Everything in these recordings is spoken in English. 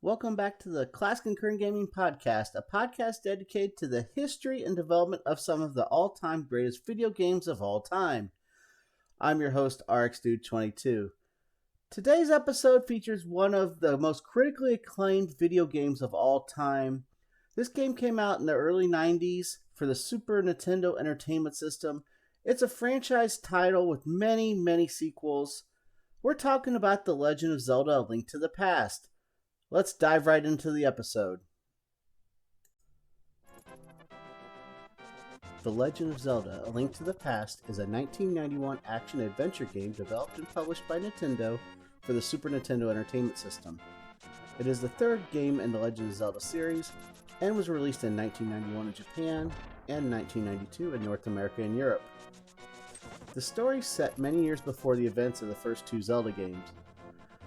Welcome back to the Classic and Current Gaming Podcast, a podcast dedicated to the history and development of some of the all-time greatest video games of all time. I'm your host, RxDude22. Today's episode features one of the most critically acclaimed video games of all time. This game came out in the early 90s for the Super Nintendo Entertainment System. It's a franchise title with many sequels. We're talking about The Legend of Zelda: A Link to the Past. Let's dive right into the episode. The Legend of Zelda: A Link to the Past is a 1991 action-adventure game developed and published by Nintendo for the Super Nintendo Entertainment System. It is the third game in the Legend of Zelda series and was released in 1991 in Japan and 1992 in North America and Europe. The story is set many years before the events of the first two Zelda games.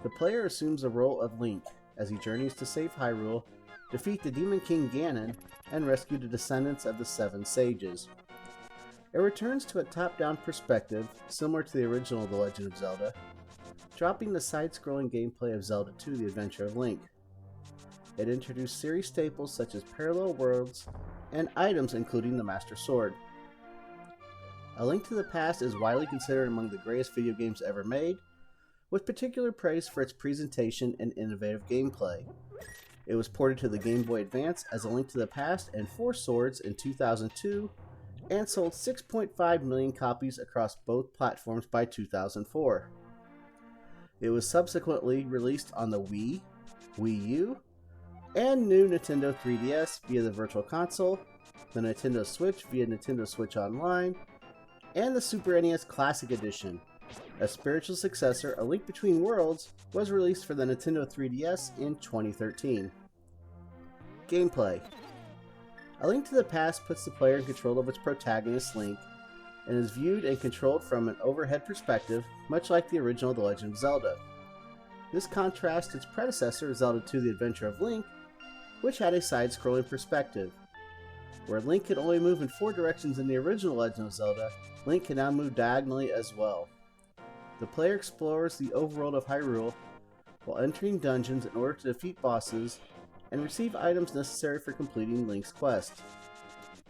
The player assumes the role of Link as he journeys to save Hyrule, defeat the Demon King Ganon, and rescue the descendants of the Seven Sages. It returns to a top-down perspective, similar to the original The Legend of Zelda, dropping the side-scrolling gameplay of Zelda 2: The Adventure of Link. It introduced series staples such as parallel worlds and items including the Master Sword. A Link to the Past is widely considered among the greatest video games ever made, with particular praise for its presentation and innovative gameplay. It was ported to the Game Boy Advance as A Link to the Past and Four Swords in 2002, and sold 6.5 million copies across both platforms by 2004. It was subsequently released on the Wii, Wii U, and new Nintendo 3DS via the Virtual Console, the Nintendo Switch via Nintendo Switch Online, and the Super NES Classic Edition. A spiritual successor, A Link Between Worlds, was released for the Nintendo 3DS in 2013. Gameplay. A Link to the Past puts the player in control of its protagonist, Link, and is viewed and controlled from an overhead perspective, much like the original The Legend of Zelda. This contrasts its predecessor, Zelda 2: The Adventure of Link, which had a side-scrolling perspective. Where Link could only move in 4 directions in the original Legend of Zelda, Link can now move diagonally as well. The player explores the overworld of Hyrule while entering dungeons in order to defeat bosses and receive items necessary for completing Link's quest.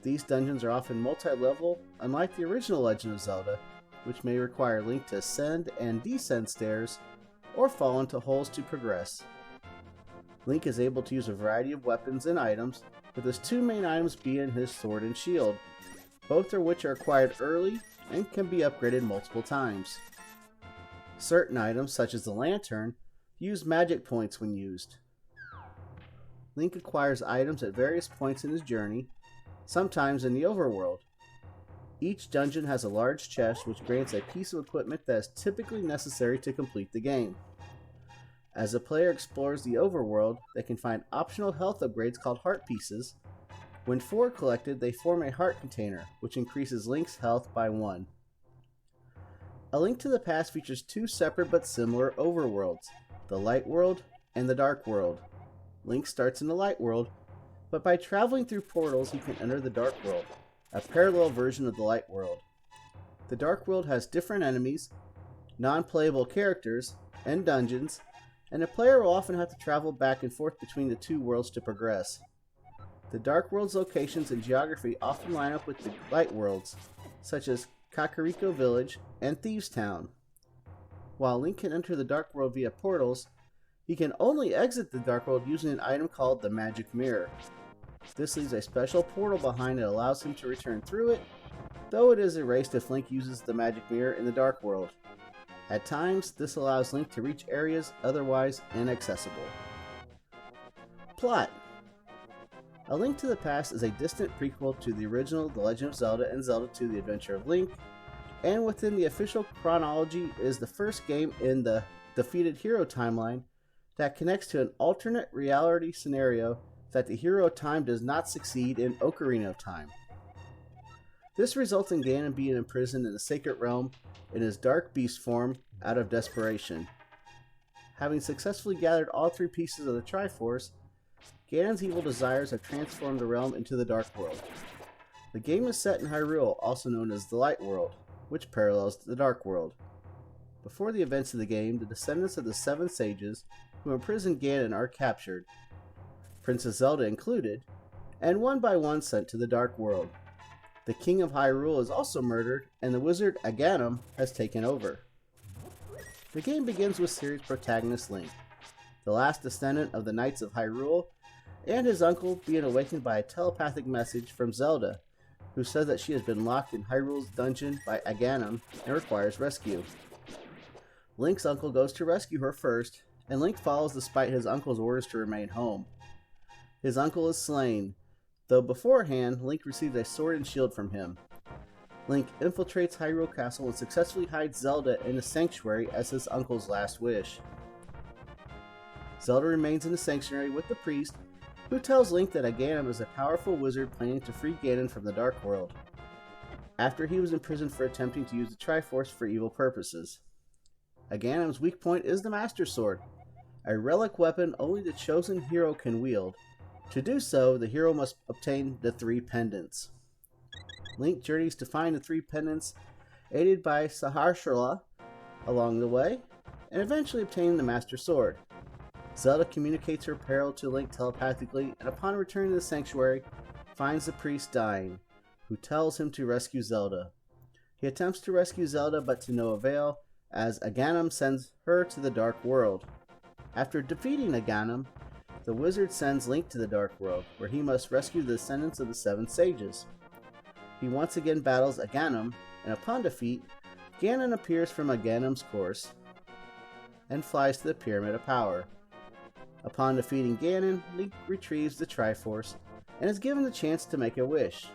These dungeons are often multi-level, unlike the original Legend of Zelda, which may require Link to ascend and descend stairs or fall into holes to progress. Link is able to use a variety of weapons and items, with his 2 main items being his sword and shield, both of which are acquired early and can be upgraded multiple times. Certain items, such as the lantern, use magic points when used. Link acquires items at various points in his journey, sometimes in the overworld. Each dungeon has a large chest which grants a piece of equipment that is typically necessary to complete the game. As the player explores the overworld, they can find optional health upgrades called heart pieces. When 4 collected, they form a heart container, which increases Link's health by 1. A Link to the Past features 2 separate but similar overworlds, the Light World and the Dark World. Link starts in the Light World, but by traveling through portals he can enter the Dark World, a parallel version of the Light World. The Dark World has different enemies, non-playable characters, and dungeons, and the player will often have to travel back and forth between the 2 worlds to progress. The Dark World's locations and geography often line up with the Light World's, such as Kakariko Village and Thieves Town. While Link can enter the Dark World via portals, he can only exit the Dark World using an item called the Magic Mirror. This leaves a special portal behind that allows him to return through it, though it is erased if Link uses the Magic Mirror in the Dark World. At times, this allows Link to reach areas otherwise inaccessible. Plot. A Link to the Past is a distant prequel to the original The Legend of Zelda and Zelda 2: The Adventure of Link, and within the official chronology is the first game in the Defeated Hero timeline that connects to an alternate reality scenario that the Hero of Time does not succeed in Ocarina of Time. This results in Ganon being imprisoned in the Sacred Realm in his Dark Beast form out of desperation. Having successfully gathered all 3 pieces of the Triforce, Ganon's evil desires have transformed the realm into the Dark World. The game is set in Hyrule, also known as the Light World, which parallels the Dark World. Before the events of the game, the descendants of the Seven Sages who imprisoned Ganon are captured, Princess Zelda included, and one by one sent to the Dark World. The King of Hyrule is also murdered, and the wizard Aganim has taken over. The game begins with series protagonist Link, the last descendant of the Knights of Hyrule, and his uncle being awakened by a telepathic message from Zelda, who says that she has been locked in Hyrule's dungeon by Aganim and requires rescue. Link's uncle goes to rescue her first, and Link follows despite his uncle's orders to remain home. His uncle is slain, though beforehand Link receives a sword and shield from him. Link infiltrates Hyrule Castle and successfully hides Zelda in the sanctuary as his uncle's last wish. Zelda remains in the sanctuary with the priest, who tells Link that Aganim is a powerful wizard planning to free Ganon from the Dark World, after he was imprisoned for attempting to use the Triforce for evil purposes. Aganim's weak point is the Master Sword, a relic weapon only the chosen hero can wield. To do so, the hero must obtain the 3 pendants. Link journeys to find the 3 pendants, aided by Saharshala along the way, and eventually obtaining the Master Sword. Zelda communicates her peril to Link telepathically, and upon returning to the sanctuary, finds the priest dying, who tells him to rescue Zelda. He attempts to rescue Zelda, but to no avail, as Aganim sends her to the Dark World. After defeating Aganim, the wizard sends Link to the Dark World, where he must rescue the descendants of the 7 sages. He once again battles Aganim, and upon defeat, Ganon appears from Aganim's course and flies to the Pyramid of Power. Upon defeating Ganon, Link retrieves the Triforce and is given the chance to make a wish.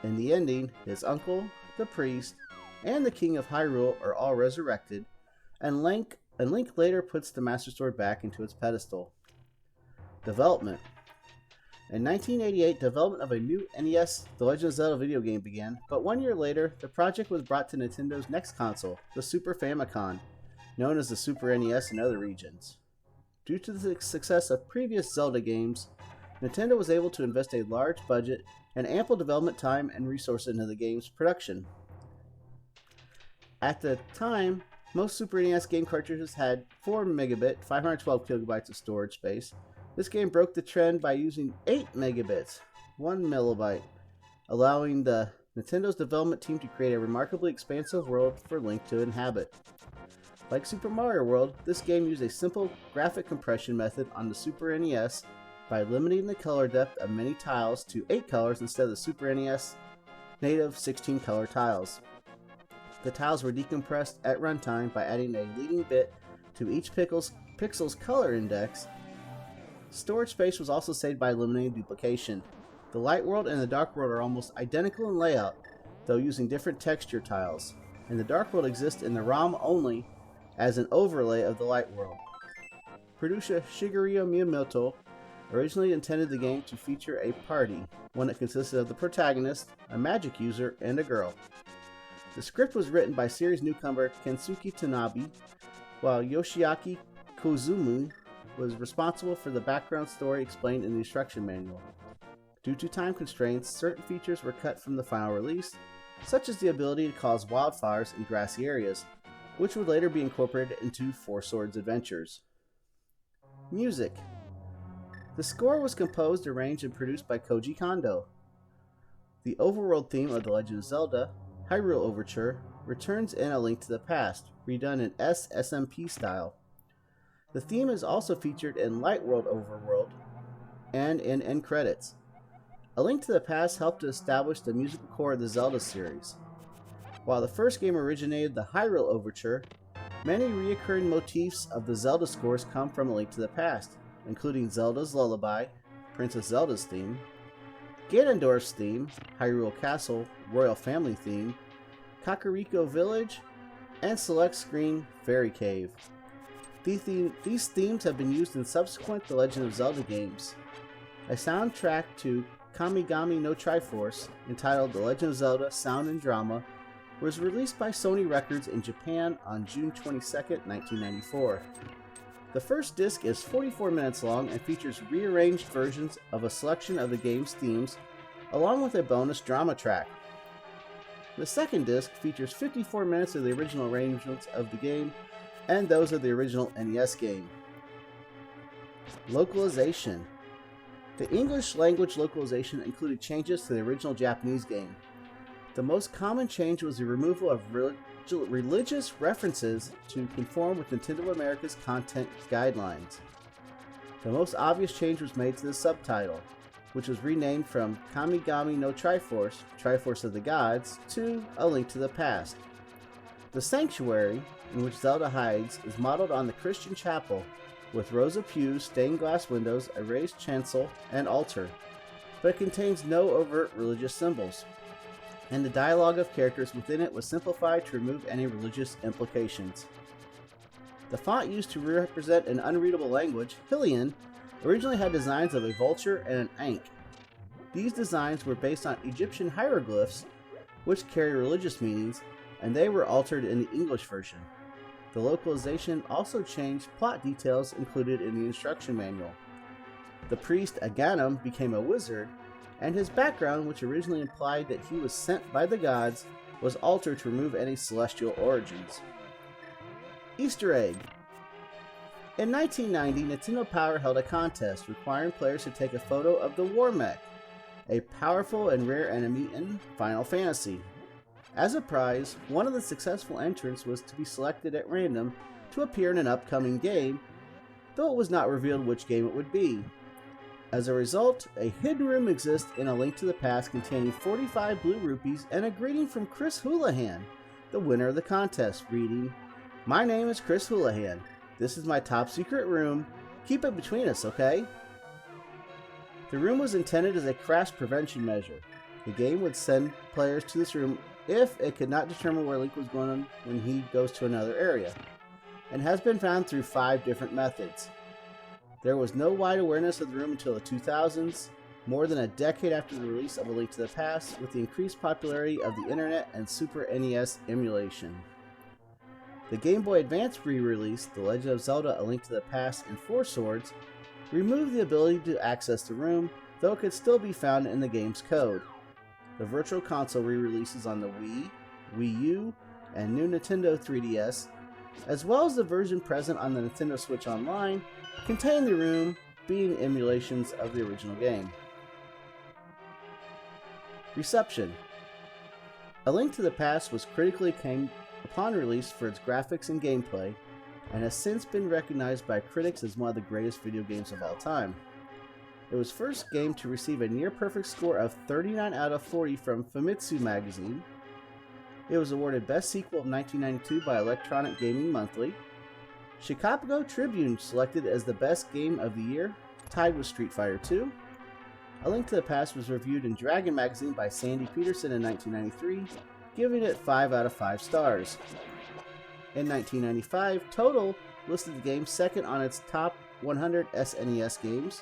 In the ending, his uncle, the priest, and the King of Hyrule are all resurrected, and Link later puts the Master Sword back into its pedestal. Development. In 1988, development of a new NES The Legend of Zelda video game began, but 1 year later, the project was brought to Nintendo's next console, the Super Famicom, known as the Super NES in other regions. Due to the success of previous Zelda games, Nintendo was able to invest a large budget and ample development time and resources into the game's production. At the time, most Super NES game cartridges had 4 megabit, 512 kilobytes of storage space. This game broke the trend by using 8 megabits, 1 megabyte, allowing the Nintendo's development team to create a remarkably expansive world for Link to inhabit. Like Super Mario World, this game used a simple graphic compression method on the Super NES by limiting the color depth of many tiles to 8 colors instead of the Super NES native 16 color tiles. The tiles were decompressed at runtime by adding a leading bit to each pixel's color index. Storage space was also saved by eliminating duplication. The Light World and the Dark World are almost identical in layout, though using different texture tiles, and the Dark World exists in the ROM only as an overlay of the Light World. Producer Shigeru Miyamoto originally intended the game to feature a party, one that consisted of the protagonist, a magic user, and a girl. The script was written by series newcomer Kensuke Tanabe, while Yoshiaki Koizumi was responsible for the background story explained in the instruction manual. Due to time constraints, certain features were cut from the final release, such as the ability to cause wildfires in grassy areas, which would later be incorporated into Four Swords Adventures. Music. The score was composed, arranged, and produced by Koji Kondo. The overworld theme of The Legend of Zelda, Hyrule Overture, returns in A Link to the Past, redone in SMP style. The theme is also featured in Light World Overworld and in end credits. A Link to the Past helped to establish the musical core of the Zelda series. While the first game originated the Hyrule Overture, many recurring motifs of the Zelda scores come from A Link to the Past, including Zelda's Lullaby, Princess Zelda's theme, Ganondorf's theme, Hyrule Castle, Royal Family theme, Kakariko Village, and Select Screen Fairy Cave. These themes have been used in subsequent The Legend of Zelda games. A soundtrack to Kamigami no Triforce, entitled The Legend of Zelda Sound and Drama, was released by Sony Records in Japan on June 22, 1994. The first disc is 44 minutes long and features rearranged versions of a selection of the game's themes, along with a bonus drama track. The second disc features 54 minutes of the original arrangements of the game and those of the original NES game. Localization. The English language localization included changes to the original Japanese game. The most common change was the removal of religious references to conform with Nintendo America's content guidelines. The most obvious change was made to the subtitle, which was renamed from Kamigami no Triforce, Triforce of the Gods, to A Link to the Past. The sanctuary, in which Zelda hides, is modeled on the Christian chapel, with rows of pews, stained glass windows, a raised chancel, and altar, but it contains no overt religious symbols, and the dialogue of characters within it was simplified to remove any religious implications. The font used to represent an unreadable language, Hylian, originally had designs of a vulture and an ankh. These designs were based on Egyptian hieroglyphs, which carry religious meanings, and they were altered in the English version. The localization also changed plot details included in the instruction manual. The priest Aghanim became a wizard, and his background, which originally implied that he was sent by the gods, was altered to remove any celestial origins. Easter egg. In 1990, Nintendo Power held a contest requiring players to take a photo of the War Mech, a powerful and rare enemy in Final Fantasy. As a prize, one of the successful entrants was to be selected at random to appear in an upcoming game, though it was not revealed which game it would be. As a result, a hidden room exists in A Link to the Past containing 45 blue rupees and a greeting from Chris Houlihan, the winner of the contest, reading, "My name is Chris Houlihan. This is my top secret room. Keep it between us, okay?" The room was intended as a crash prevention measure. The game would send players to this room if it could not determine where Link was going when he goes to another area, and has been found through 5 different methods. There was no wide awareness of the room until the 2000s, more than a decade after the release of A Link to the Past, with the increased popularity of the internet and Super NES emulation. The Game Boy Advance re-release, The Legend of Zelda: A Link to the Past and Four Swords, removed the ability to access the room, though it could still be found in the game's code. The Virtual Console re-releases on the Wii, Wii U, and new Nintendo 3DS, as well as the version present on the Nintendo Switch Online, contain the room, being emulations of the original game. Reception. A Link to the Past was critically acclaimed upon release for its graphics and gameplay, and has since been recognized by critics as one of the greatest video games of all time. It was the first game to receive a near-perfect score of 39 out of 40 from Famitsu magazine. It was awarded Best Sequel of 1992 by Electronic Gaming Monthly. Chicago Tribune selected as the best game of the year, tied with Street Fighter II. A Link to the Past was reviewed in Dragon magazine by Sandy Peterson in 1993, giving it 5 out of 5 stars. In 1995, Total listed the game second on its top 100 SNES games.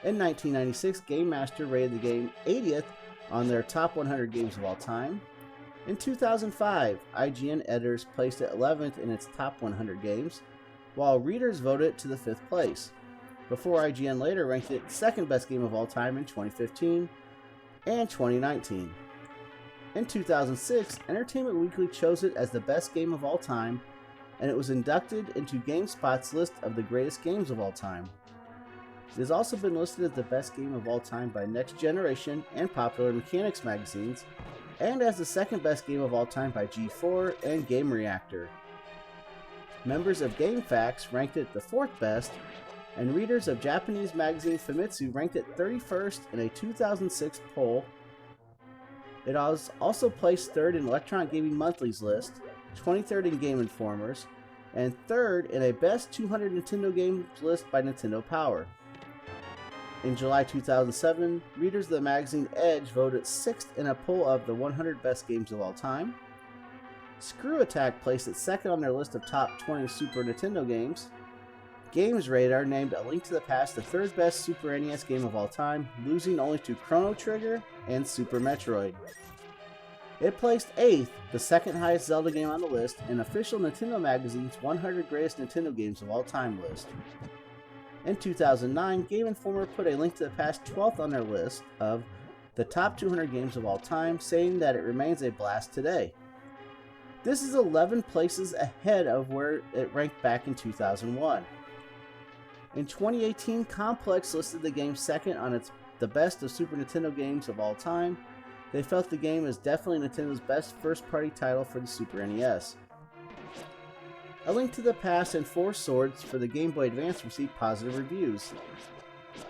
In 1996, Game Master rated the game 80th on their top 100 games of all time. In 2005, IGN editors placed it 11th in its top 100 games, while readers voted it to the 5th place, before IGN later ranked it second best game of all time in 2015 and 2019. In 2006, Entertainment Weekly chose it as the best game of all time, and it was inducted into GameSpot's list of the greatest games of all time. It has also been listed as the best game of all time by Next Generation and Popular Mechanics magazines, and as the second best game of all time by G4 and Game Reactor. Members of GameFAQs ranked it the 4th best, and readers of Japanese magazine Famitsu ranked it 31st in a 2006 poll. It was also placed 3rd in Electronic Gaming Monthly's list, 23rd in Game Informer's, and 3rd in a Best 200 Nintendo Games list by Nintendo Power. In July 2007, readers of the magazine Edge voted 6th in a poll of the 100 best games of all time. Screw Attack placed it 2nd on their list of top 20 Super Nintendo games. Games Radar named A Link to the Past the 3rd best Super NES game of all time, losing only to Chrono Trigger and Super Metroid. It placed 8th, the 2nd highest Zelda game on the list, in official Nintendo Magazine's 100 Greatest Nintendo Games of All Time list. In 2009, Game Informer put A Link to the Past 12th on their list of the top 200 games of all time, saying that it remains a blast today. This is 11 places ahead of where it ranked back in 2001. In 2018, Complex listed the game second on the best of Super Nintendo games of all time. They felt the game is definitely Nintendo's best first-party title for the Super NES. A Link to the Past and Four Swords for the Game Boy Advance received positive reviews.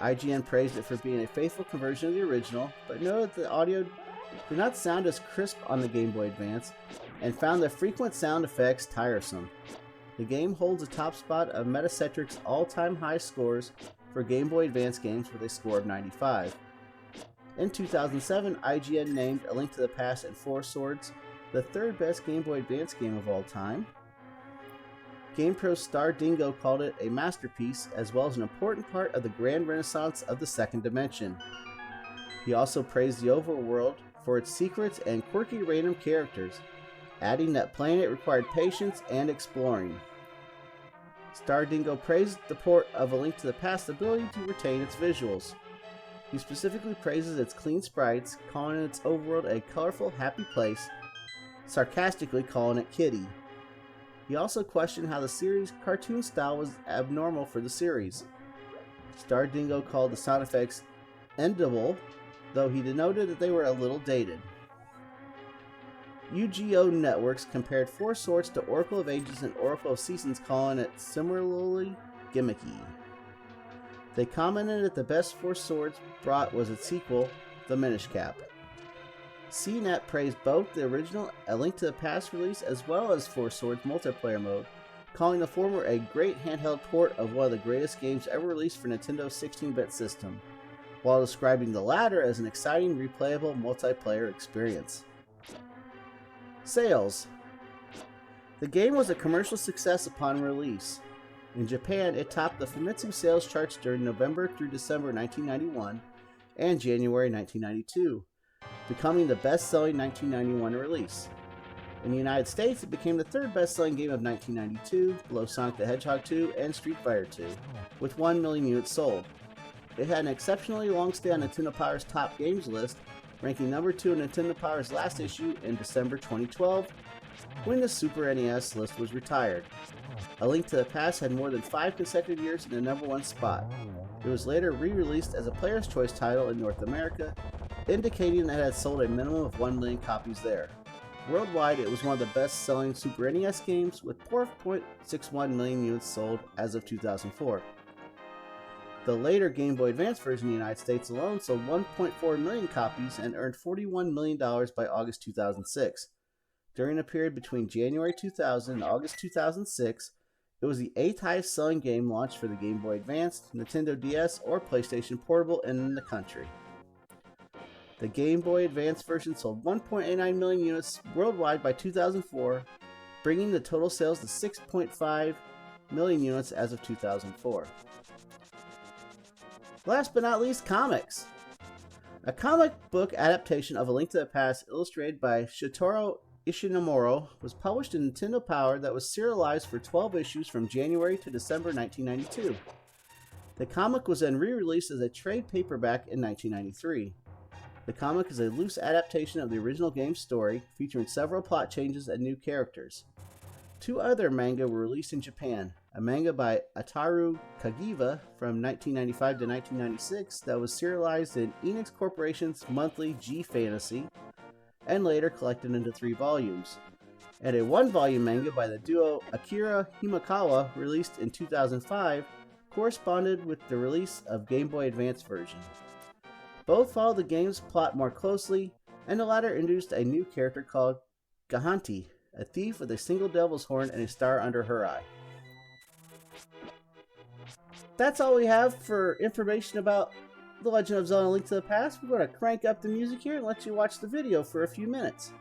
IGN praised it for being a faithful conversion of the original, but noted that the audio did not sound as crisp on the Game Boy Advance, and found the frequent sound effects tiresome. The game holds the top spot of Metacritic's all-time high scores for Game Boy Advance games with a score of 95. In 2007, IGN named A Link to the Past and Four Swords the third best Game Boy Advance game of all time. GamePro's Star Dingo called it a masterpiece, as well as an important part of the grand renaissance of the second dimension. He also praised the overworld for its secrets and quirky random characters, adding that playing it required patience and exploring. Star Dingo praised the port of A Link to the Past's ability to retain its visuals. He specifically praises its clean sprites, calling its overworld a colorful, happy place, sarcastically calling it kitty. He also questioned how the series' cartoon style was abnormal for the series. Star Dingo called the sound effects endable, though he denoted that they were a little dated. UGO Networks compared Four Swords to Oracle of Ages and Oracle of Seasons, calling it similarly gimmicky. They commented that the best Four Swords brought was its sequel, The Minish Cap. CNET praised both the original A Link to the Past release as well as Four Swords multiplayer mode, calling the former a great handheld port of one of the greatest games ever released for Nintendo's 16-bit system, while describing the latter as an exciting, replayable multiplayer experience. Sales. The game was a commercial success upon release. In Japan, it topped the Famitsu sales charts during November through December 1991 and January 1992, becoming the best-selling 1991 release. In the United States, it became the third best-selling game of 1992, below Sonic the Hedgehog 2 and Street Fighter 2, with 1 million units sold. It had an exceptionally long stay on Nintendo Power's top games list, ranking number 2 in Nintendo Power's last issue in December 2012, when the Super NES list was retired. A Link to the Past had more than 5 consecutive years in the number 1 spot. It was later re-released as a Player's Choice title in North America, indicating that it had sold a minimum of 1 million copies there. Worldwide, it was one of the best-selling Super NES games, with 4.61 million units sold as of 2004. The later Game Boy Advance version in the United States alone sold 1.4 million copies and earned $41 million by August 2006. During a period between January 2000 and August 2006, it was the 8th highest selling game launched for the Game Boy Advance, Nintendo DS, or PlayStation Portable in the country. The Game Boy Advance version sold 1.89 million units worldwide by 2004, bringing the total sales to 6.5 million units as of 2004. Last but not least, comics. A comic book adaptation of A Link to the Past, illustrated by Shotaro Ishinomuro, was published in Nintendo Power that was serialized for 12 issues from January to December 1992. The comic was then re-released as a trade paperback in 1993. The comic is a loose adaptation of the original game's story, featuring several plot changes and new characters. 2 other manga were released in Japan, a manga by Ataru Kagiva from 1995 to 1996 that was serialized in Enix Corporation's monthly G Fantasy, and later collected into 3 volumes, and a 1-volume manga by the duo Akira Himakawa released in 2005 corresponded with the release of Game Boy Advance version. Both followed the game's plot more closely, and the latter introduced a new character called Gahanti, a thief with a single devil's horn and a star under her eye. That's all we have for information about The Legend of Zelda: A Link to the Past. We're going to crank up the music here and let you watch the video for a few minutes.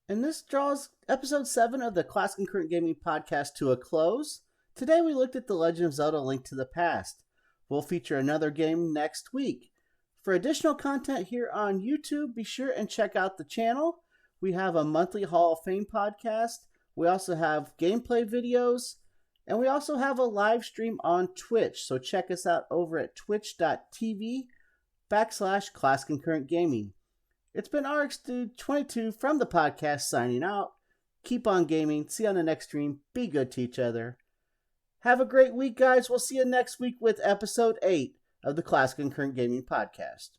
And this draws episode 7 of the Classic and Current Gaming Podcast to a close. Today we looked at The Legend of Zelda: Link to the Past. We'll feature another game next week. For additional content here on YouTube, be sure and check out the channel. We have a monthly Hall of Fame podcast. We also have gameplay videos. And we also have a live stream on Twitch. So check us out over at twitch.tv/Classic and Current Gaming. It's been RxDude22 from the podcast signing out. Keep on gaming. See you on the next stream. Be good to each other. Have a great week, guys. We'll see you next week with episode 8 of the Classic and Current Gaming Podcast.